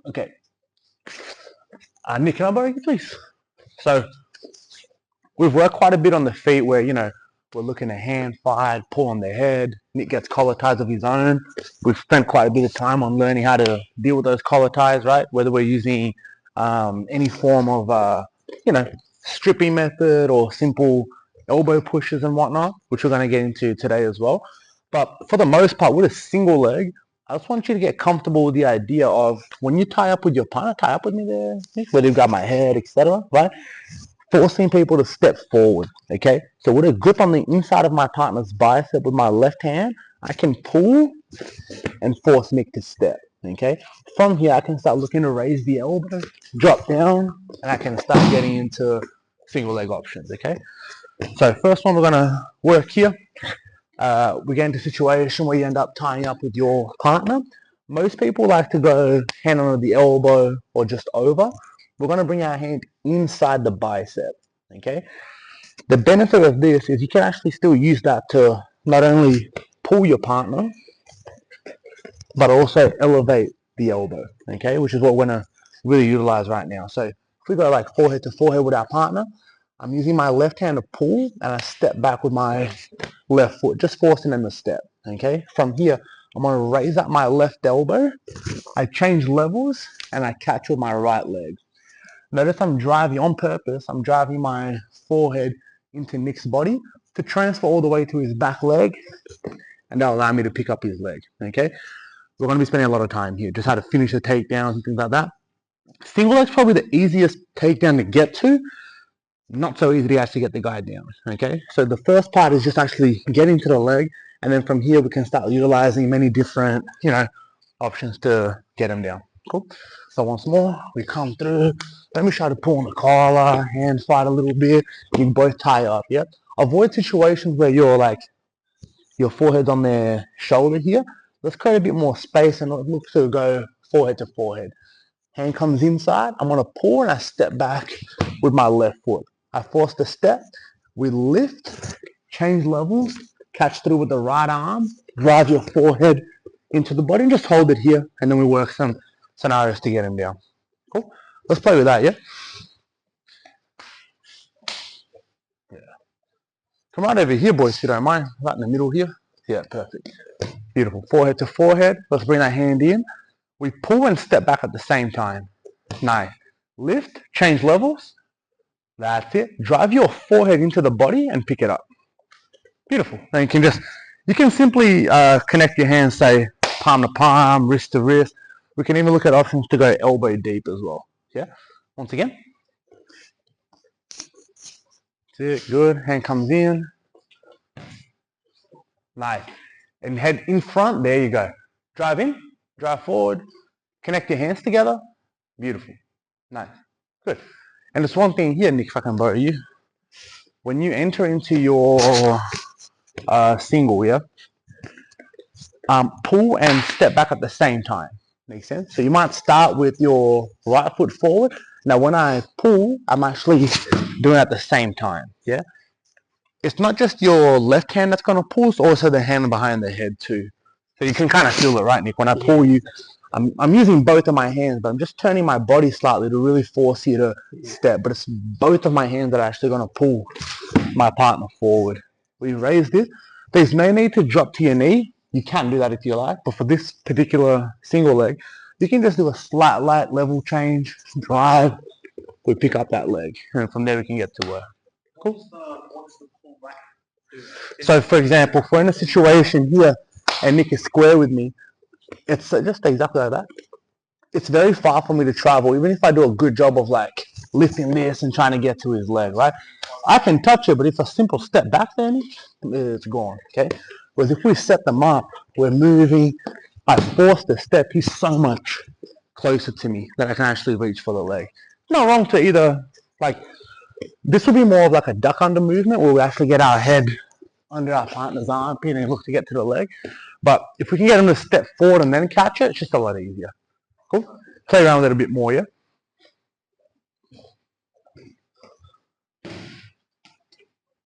Okay. Nick, can I borrow you, please? So we've worked quite a bit on the feet where, we're looking at hand fight, pull on the head. Nick gets collar ties of his own. We've spent quite a bit of time on learning how to deal with those collar ties, right? Whether we're using any form of, stripping method or simple elbow pushes and whatnot, which we're going to get into today as well. But for the most part, with a single leg, I just want you to get comfortable with the idea of when you tie up with your partner, tie up with me there, whether you've got my head, etc., right? Forcing people to step forward, okay? So with a grip on the inside of my partner's bicep with my left hand, I can pull and force Nick to step, okay? From here, I can start looking to raise the elbow, drop down, and I can start getting into single leg options, okay? So first one we're gonna work here. We get into a situation where you end up tying up with your partner. Most people like to go hand under the elbow or just over. We're going to bring our hand inside the bicep, okay? The benefit of this is you can actually still use that to not only pull your partner, but also elevate the elbow, okay? Which is what we're going to really utilize right now. So if we go like forehead to forehead with our partner, I'm using my left hand to pull and I step back with my left foot, just forcing them to step, okay? From here, I'm going to raise up my left elbow, I change levels, and I catch with my right leg. Notice I'm driving on purpose, I'm driving my forehead into Nick's body to transfer all the way to his back leg, and that'll allow me to pick up his leg, okay? We're going to be spending a lot of time here, just how to finish the takedowns and things like that. Single leg's probably the easiest takedown to get to, not so easy to actually get the guy down, okay? So the first part is just actually getting to the leg, and then from here we can start utilizing many different, options to get him down. Cool. So once more, we come through. Let me try to pull on the collar, hand fight a little bit. You both tie up, yeah? Avoid situations where your forehead's on their shoulder here. Let's create a bit more space and look to go forehead to forehead. Hand comes inside, I'm gonna pull and I step back with my left foot. I force the step, we lift, change levels, catch through with the right arm, drive your forehead into the body and just hold it here, and then we work some scenarios to get him down. Cool? Let's play with that, yeah? Yeah. Come right over here, boys, if you don't mind. Right in the middle here. Yeah, perfect. Beautiful. Forehead to forehead. Let's bring that hand in. We pull and step back at the same time. Nice. Lift, change levels. That's it. Drive your forehead into the body and pick it up. Beautiful. Now you can simply connect your hands, say palm to palm, wrist to wrist. We can even look at options to go elbow deep as well. Yeah. Once again. That's it. Good. Hand comes in. Nice. And head in front. There you go. Drive in. Drive forward. Connect your hands together. Beautiful. Nice. Good. And there's one thing here, Nick, if I can borrow you. When you enter into your single, yeah, pull and step back at the same time. Makes sense? So you might start with your right foot forward. Now when I pull, I'm actually doing it at the same time. Yeah. It's not just your left hand that's going to pull, it's also the hand behind the head too. So you can kind of feel it, right, Nick? When I pull you, I'm using both of my hands, but I'm just turning my body slightly to really force you to step. But it's both of my hands that are actually going to pull my partner forward. We raised it. There's no need to drop to your knee. You can do that if you like, but for this particular single leg, you can just do a slight light level change, drive, we pick up that leg, and from there we can get to work. Cool. So for example, if we're in a situation here and Nick is square with me, it's just exactly like that. It's very far for me to travel, even if I do a good job of like lifting this and trying to get to his leg, right? I can touch it, but if a simple step back then, it's gone, okay? Whereas if we set them up, we're moving, I force the step, he's so much closer to me that I can actually reach for the leg. Not wrong to either, like, this will be more of like a duck under movement where we actually get our head under our partner's armpit and look to get to the leg. But if we can get him to step forward and then catch it, it's just a lot easier. Cool? Play around with it a bit more, yeah?